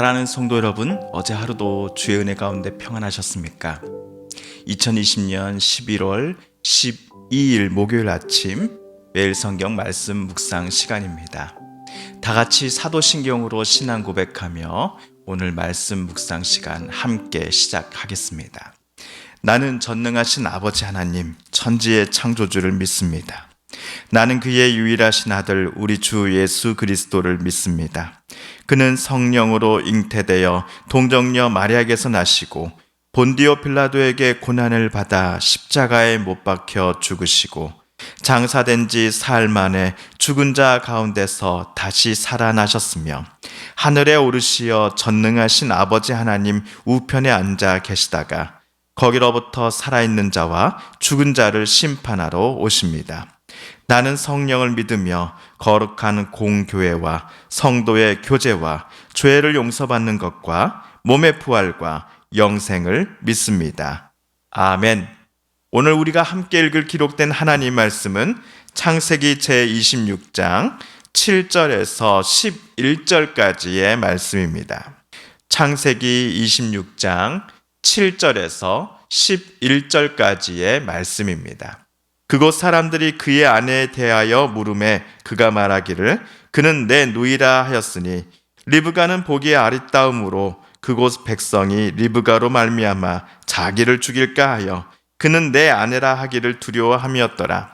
사랑하는 성도 여러분, 어제 하루도 주의 은혜 가운데 평안하셨습니까? 2020년 11월 12일 목요일 아침 매일 성경 말씀 묵상 시간입니다. 다 같이 사도신경으로 신앙 고백하며 오늘 말씀 묵상 시간 함께 시작하겠습니다. 나는 전능하신 아버지 하나님, 천지의 창조주를 믿습니다. 나는 그의 유일하신 아들 우리 주 예수 그리스도를 믿습니다. 그는 성령으로 잉태되어 동정녀 마리아에게서 나시고 본디오 빌라도에게 고난을 받아 십자가에 못 박혀 죽으시고 장사된 지 사흘 만에 죽은 자 가운데서 다시 살아나셨으며 하늘에 오르시어 전능하신 아버지 하나님 우편에 앉아 계시다가 거기로부터 살아있는 자와 죽은 자를 심판하러 오십니다. 나는 성령을 믿으며 거룩한 공교회와 성도의 교제와 죄를 용서받는 것과 몸의 부활과 영생을 믿습니다. 아멘. 오늘 우리가 함께 읽을 기록된 하나님 말씀은 창세기 제26장 7절에서 11절까지의 말씀입니다. 창세기 26장 7절에서 11절까지의 말씀입니다. 그곳 사람들이 그의 아내에 대하여 물음에 그가 말하기를 그는 내 누이라 하였으니 리브가는 보기에 아리따움으로 그곳 백성이 리브가로 말미암아 자기를 죽일까 하여 그는 내 아내라 하기를 두려워함이었더라.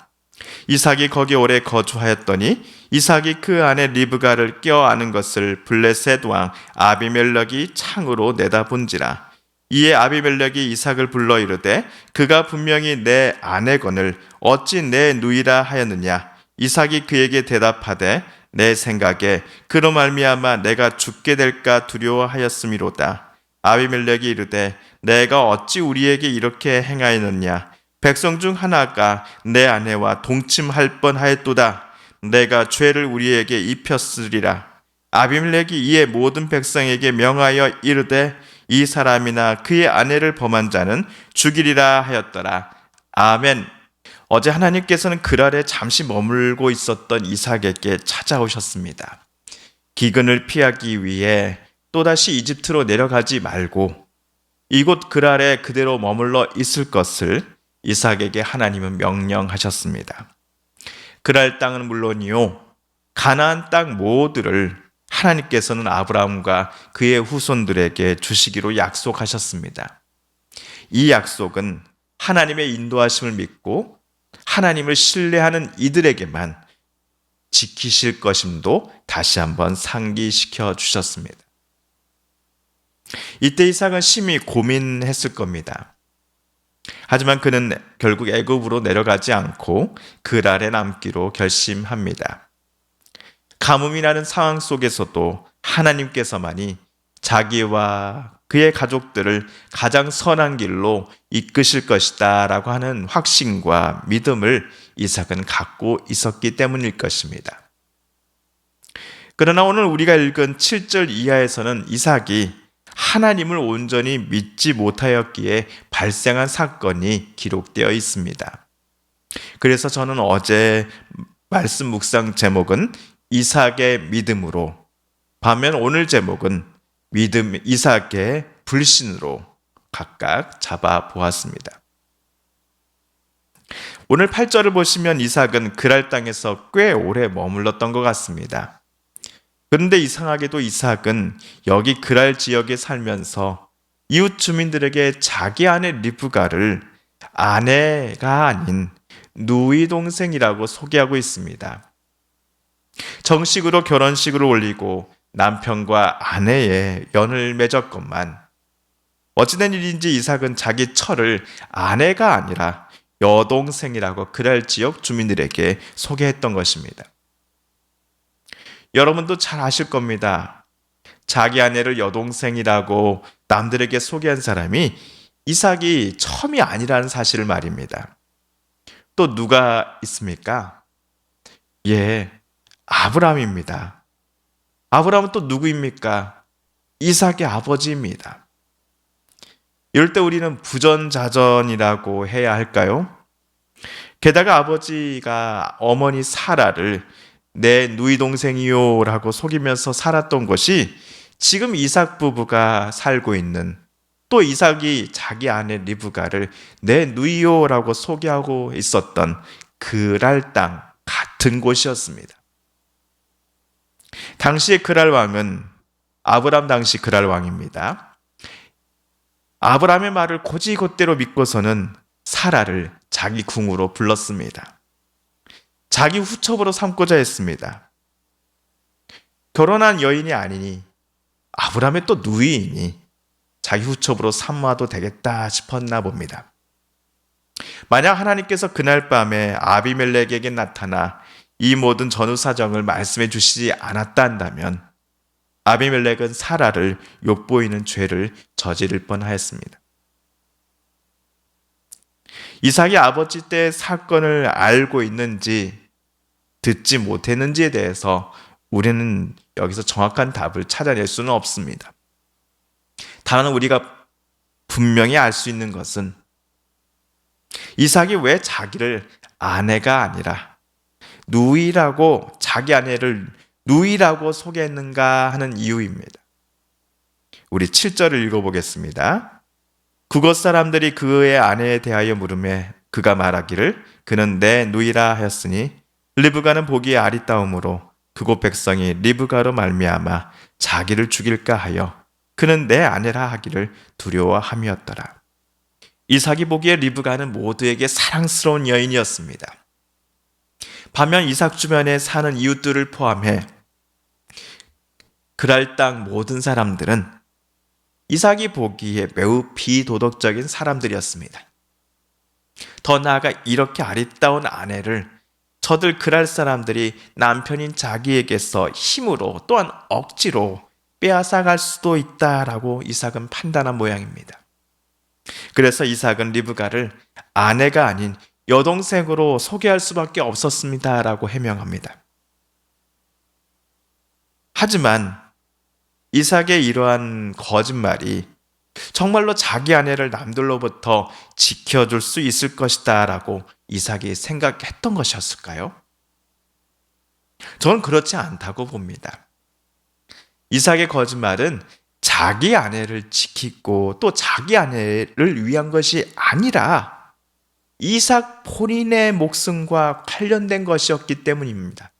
이삭이 거기 오래 거주하였더니 이삭이 그 아내 리브가를 껴안은 것을 블레셋 왕 아비멜렉이 창으로 내다본지라. 이에 아비멜렉이 이삭을 불러 이르되 그가 분명히 내 아내거늘 어찌 내 누이라 하였느냐. 이삭이 그에게 대답하되 내 생각에 그로 말미암아 내가 죽게 될까 두려워하였음이로다. 아비멜렉이 이르되 내가 어찌 우리에게 이렇게 행하였느냐. 백성 중 하나가 내 아내와 동침할 뻔하였도다. 내가 죄를 우리에게 입혔으리라. 아비멜렉이 이에 모든 백성에게 명하여 이르되 이 사람이나 그의 아내를 범한 자는 죽이리라 하였더라. 아멘. 어제 하나님께서는 그랄에 잠시 머물고 있었던 이삭에게 찾아오셨습니다. 기근을 피하기 위해 또다시 이집트로 내려가지 말고 이곳 그랄에 그대로 머물러 있을 것을 이삭에게 하나님은 명령하셨습니다. 그랄 땅은 물론이요 가나안 땅 모두를 하나님께서는 아브라함과 그의 후손들에게 주시기로 약속하셨습니다. 이 약속은 하나님의 인도하심을 믿고 하나님을 신뢰하는 이들에게만 지키실 것임도 다시 한번 상기시켜 주셨습니다. 이때 이삭은 심히 고민했을 겁니다. 하지만 그는 결국 애굽으로 내려가지 않고 그랄에 남기로 결심합니다. 가뭄이 나는 상황 속에서도 하나님께서만이 자기와 그의 가족들을 가장 선한 길로 이끄실 것이다 라고 하는 확신과 믿음을 이삭은 갖고 있었기 때문일 것입니다. 그러나 오늘 우리가 읽은 7절 이하에서는 이삭이 하나님을 온전히 믿지 못하였기에 발생한 사건이 기록되어 있습니다. 그래서 저는 어제 말씀 묵상 제목은 이삭의 믿음으로, 반면 오늘 제목은 믿음 이삭의 불신으로 각각 잡아 보았습니다. 오늘 8절을 보시면 이삭은 그랄 땅에서 꽤 오래 머물렀던 것 같습니다. 그런데 이상하게도 이삭은 여기 그랄 지역에 살면서 이웃 주민들에게 자기 아내 리브가를 아내가 아닌 누이 동생이라고 소개하고 있습니다. 정식으로 결혼식을 올리고 남편과 아내의 연을 맺었건만 어찌된 일인지 이삭은 자기 처를 아내가 아니라 여동생이라고 그랄 지역 주민들에게 소개했던 것입니다. 여러분도 잘 아실 겁니다. 자기 아내를 여동생이라고 남들에게 소개한 사람이 이삭이 처음이 아니라는 사실을 말입니다. 또 누가 있습니까? 아브라함입니다. 아브라함은 또 누구입니까? 이삭의 아버지입니다. 이럴 때 우리는 부전자전이라고 해야 할까요? 게다가 아버지가 어머니 사라를 내 누이 동생이요 라고 속이면서 살았던 것이 지금 이삭 부부가 살고 있는, 또 이삭이 자기 아내 리브가를 내 누이요라고 소개하고 있었던 그랄 땅 같은 곳이었습니다. 당시의 그랄 왕은 아브람 당시 그랄 왕입니다. 아브람의 말을 곧이곧대로 믿고서는 사라를 자기 궁으로 불렀습니다. 자기 후첩으로 삼고자 했습니다. 결혼한 여인이 아니니 아브람의 또 누이이니 자기 후첩으로 삼아도 되겠다 싶었나 봅니다. 만약 하나님께서 그날 밤에 아비멜렉에게 나타나 이 모든 전후 사정을 말씀해 주시지 않았다 한다면 아비멜렉은 사라를 욕보이는 죄를 저지를 뻔하였습니다. 이삭이 아버지 때의 사건을 알고 있는지 듣지 못했는지에 대해서 우리는 여기서 정확한 답을 찾아낼 수는 없습니다. 다만 우리가 분명히 알 수 있는 것은 이삭이 왜 자기를 아내가 아니라 누이라고, 자기 아내를 누이라고 소개했는가 하는 이유입니다. 우리 7절을 읽어보겠습니다. 그곳 사람들이 그의 아내에 대하여 물으매 그가 말하기를 그는 내 누이라 하였으니 리브가는 보기에 아리따움으로 그곳 백성이 리브가로 말미암아 자기를 죽일까 하여 그는 내 아내라 하기를 두려워함이었더라. 이삭이 보기에 리브가는 모두에게 사랑스러운 여인이었습니다. 반면 이삭 주변에 사는 이웃들을 포함해 그랄 땅 모든 사람들은 이삭이 보기에 매우 비도덕적인 사람들이었습니다. 더 나아가 이렇게 아리따운 아내를 저들 그랄 사람들이 남편인 자기에게서 힘으로 또한 억지로 빼앗아갈 수도 있다라고 이삭은 판단한 모양입니다. 그래서 이삭은 리브가를 아내가 아닌 여동생으로 소개할 수밖에 없었습니다라고 해명합니다. 하지만 이삭의 이러한 거짓말이 정말로 자기 아내를 남들로부터 지켜줄 수 있을 것이다 라고 이삭이 생각했던 것이었을까요? 저는 그렇지 않다고 봅니다. 이삭의 거짓말은 자기 아내를 지키고 또 자기 아내를 위한 것이 아니라 이삭 본인의 목숨과 관련된 것이었기 때문입니다.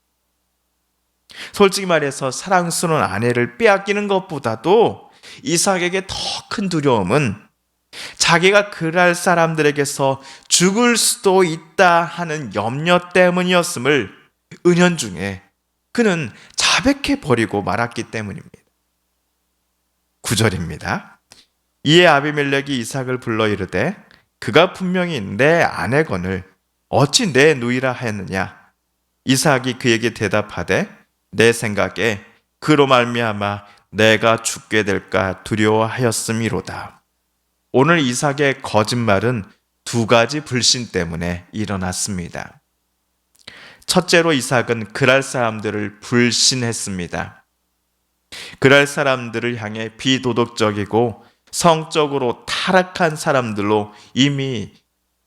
솔직히 말해서 사랑스러운 아내를 빼앗기는 것보다도 이삭에게 더 큰 두려움은 자기가 그랄 사람들에게서 죽을 수도 있다 하는 염려 때문이었음을 은연중에 그는 자백해 버리고 말았기 때문입니다. 9절입니다. 이에 아비멜렉이 이삭을 불러 이르되 그가 분명히 내 아내건을 어찌 내 누이라 하였느냐. 이삭이 그에게 대답하되 내 생각에 그로 말미암아 내가 죽게 될까 두려워하였음이로다. 오늘 이삭의 거짓말은 두 가지 불신 때문에 일어났습니다. 첫째로 이삭은 그랄 사람들을 불신했습니다. 그랄 사람들을 향해 비도덕적이고 성적으로 타락한 사람들로 이미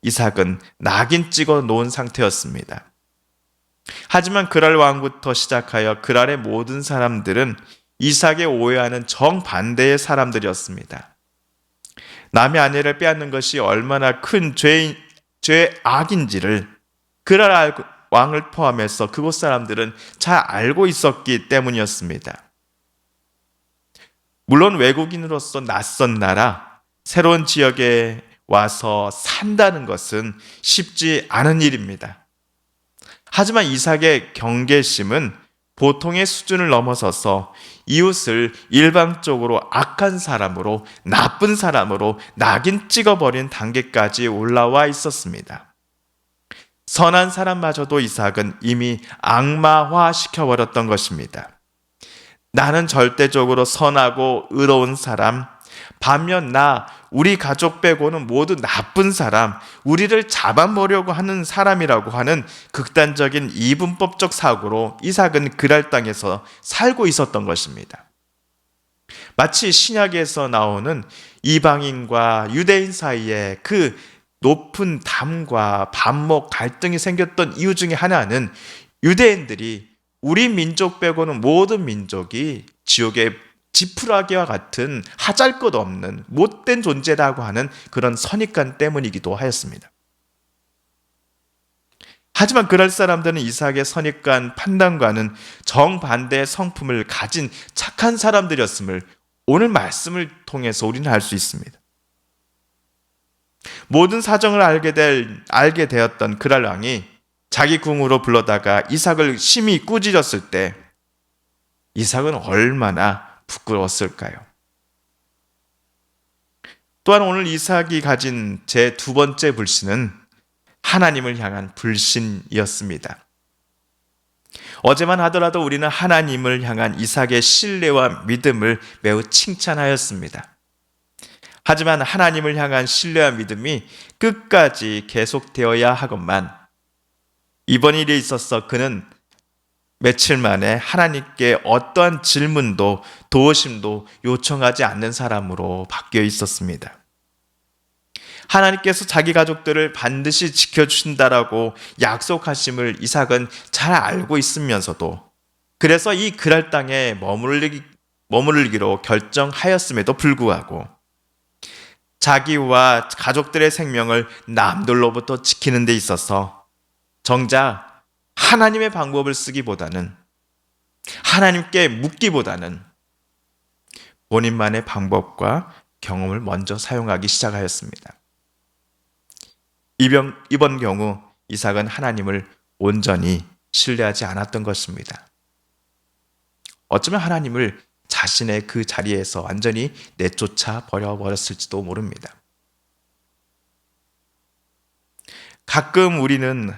이삭은 낙인 찍어 놓은 상태였습니다. 하지만 그랄 왕부터 시작하여 그랄의 모든 사람들은 이삭의 오해하는 정반대의 사람들이었습니다. 남의 아내를 빼앗는 것이 얼마나 큰 죄악인지를 그랄 왕을 포함해서 그곳 사람들은 잘 알고 있었기 때문이었습니다. 물론 외국인으로서 낯선 나라, 새로운 지역에 와서 산다는 것은 쉽지 않은 일입니다. 하지만 이삭의 경계심은 보통의 수준을 넘어서서 이웃을 일방적으로 악한 사람으로, 나쁜 사람으로 낙인 찍어버린 단계까지 올라와 있었습니다. 선한 사람마저도 이삭은 이미 악마화 시켜버렸던 것입니다. 나는 절대적으로 선하고 의로운 사람, 반면 우리 가족 빼고는 모두 나쁜 사람, 우리를 잡아먹으려고 하는 사람이라고 하는 극단적인 이분법적 사고로 이삭은 그랄 땅에서 살고 있었던 것입니다. 마치 신약에서 나오는 이방인과 유대인 사이에 그 높은 담과 반목 갈등이 생겼던 이유 중에 하나는 유대인들이 우리 민족 빼고는 모든 민족이 지옥에 지푸라기와 같은 하잘것없는 못된 존재라고 하는 그런 선입관 때문이기도 하였습니다. 하지만 그럴 사람들은 이삭의 선입관 판단과는 정반대의 성품을 가진 착한 사람들이었음을 오늘 말씀을 통해서 우리는 알 수 있습니다. 모든 사정을 알게 되었던 그랄 왕이 자기 궁으로 불러다가 이삭을 심히 꾸짖었을 때 이삭은 얼마나 부끄러웠을까요? 또한 오늘 이삭이 가진 제 두 번째 불신은 하나님을 향한 불신이었습니다. 어제만 하더라도 우리는 하나님을 향한 이삭의 신뢰와 믿음을 매우 칭찬하였습니다. 하지만 하나님을 향한 신뢰와 믿음이 끝까지 계속되어야 하건만 이번 일에 있어서 그는 며칠 만에 하나님께 어떠한 질문도 도우심도 요청하지 않는 사람으로 바뀌어 있었습니다. 하나님께서 자기 가족들을 반드시 지켜주신다라고 약속하심을 이삭은 잘 알고 있으면서도 그래서 이 그랄 땅에 머무르기로 결정하였음에도 불구하고 자기와 가족들의 생명을 남들로부터 지키는 데 있어서 정작 하나님의 방법을 쓰기보다는 하나님께 묻기보다는 본인만의 방법과 경험을 먼저 사용하기 시작하였습니다. 이번 경우 이삭은 하나님을 온전히 신뢰하지 않았던 것입니다. 어쩌면 하나님을 자신의 그 자리에서 완전히 내쫓아 버려버렸을지도 모릅니다. 가끔 우리는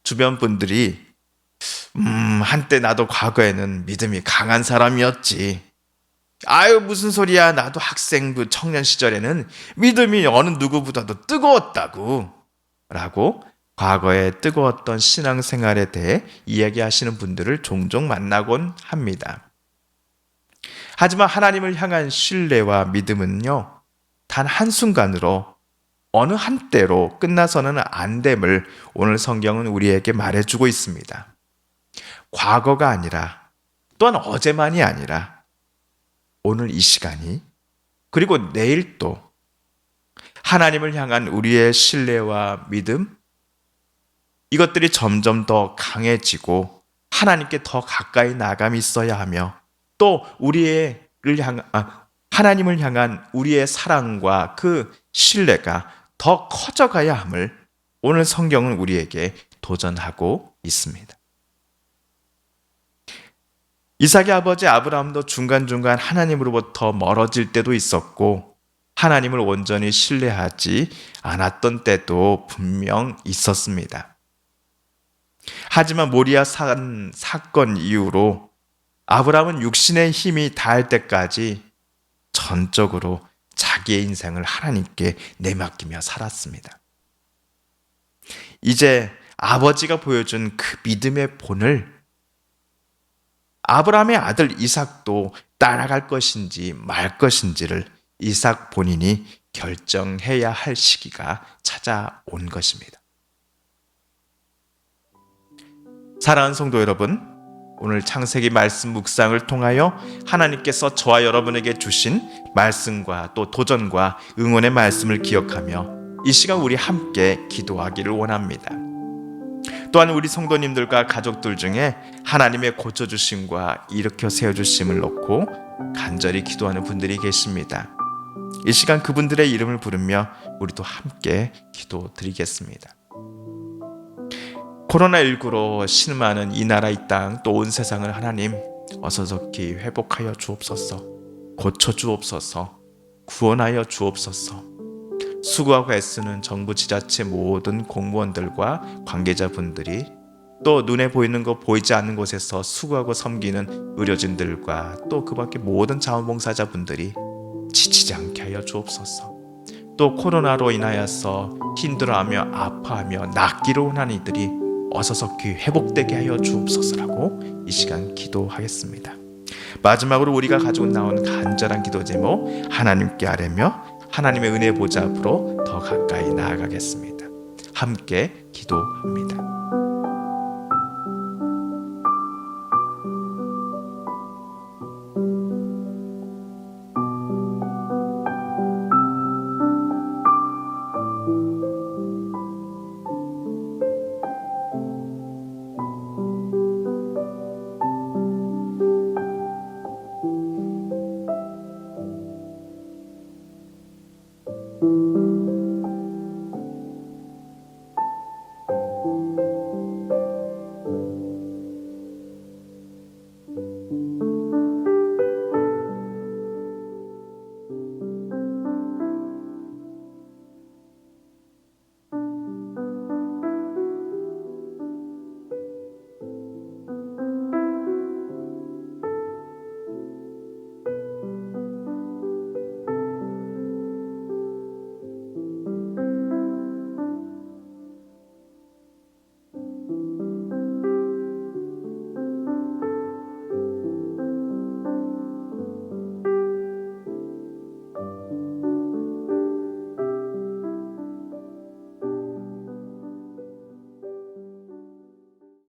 주변 분들이 한때 나도 과거에는 믿음이 강한 사람이었지. 아유 무슨 소리야, 나도 학생부 청년 시절에는 믿음이 어느 누구보다도 뜨거웠다고 라고 과거에 뜨거웠던 신앙생활에 대해 이야기하시는 분들을 종종 만나곤 합니다. 하지만 하나님을 향한 신뢰와 믿음은요, 단 한순간으로 어느 한때로 끝나서는 안 됨을 오늘 성경은 우리에게 말해주고 있습니다. 과거가 아니라 또한 어제만이 아니라 오늘 이 시간이 그리고 내일 또 하나님을 향한 우리의 신뢰와 믿음 이것들이 점점 더 강해지고 하나님께 더 가까이 나감이 있어야 하며 또 하나님을 향한 우리의 사랑과 그 신뢰가 더 커져가야 함을 오늘 성경은 우리에게 도전하고 있습니다. 이삭의 아버지 아브라함도 중간중간 하나님으로부터 멀어질 때도 있었고 하나님을 온전히 신뢰하지 않았던 때도 분명 있었습니다. 하지만 모리아 사건 이후로 아브라함은 육신의 힘이 닿을 때까지 전적으로 자기의 인생을 하나님께 내맡기며 살았습니다. 이제 아버지가 보여준 그 믿음의 본을 아브라함의 아들 이삭도 따라갈 것인지 말 것인지를 이삭 본인이 결정해야 할 시기가 찾아온 것입니다. 사랑하는 성도 여러분, 오늘 창세기 말씀 묵상을 통하여 하나님께서 저와 여러분에게 주신 말씀과 또 도전과 응원의 말씀을 기억하며 이 시간 우리 함께 기도하기를 원합니다. 또한 우리 성도님들과 가족들 중에 하나님의 고쳐주심과 일으켜 세워주심을 놓고 간절히 기도하는 분들이 계십니다. 이 시간 그분들의 이름을 부르며 우리도 함께 기도드리겠습니다. 코로나19로 신음하는 이 나라 이 땅 또 온 세상을 하나님 어서속히 회복하여 주옵소서, 고쳐 주옵소서, 구원하여 주옵소서. 수고하고 애쓰는 정부 지자체 모든 공무원들과 관계자분들이 또 눈에 보이는 것 보이지 않는 곳에서 수고하고 섬기는 의료진들과 또 그 밖에 모든 자원봉사자분들이 지치지 않게 하여 주옵소서. 또 코로나로 인하여서 힘들어하며 아파하며 낫기로 원하는 이들이 어서속히 회복되게 하여 주옵소서라고 이 시간 기도하겠습니다. 마지막으로 우리가 가지고 나온 간절한 기도 제목 하나님께 아뢰며 하나님의 은혜 보좌 앞으로 더 가까이 나아가겠습니다. 함께 기도합니다.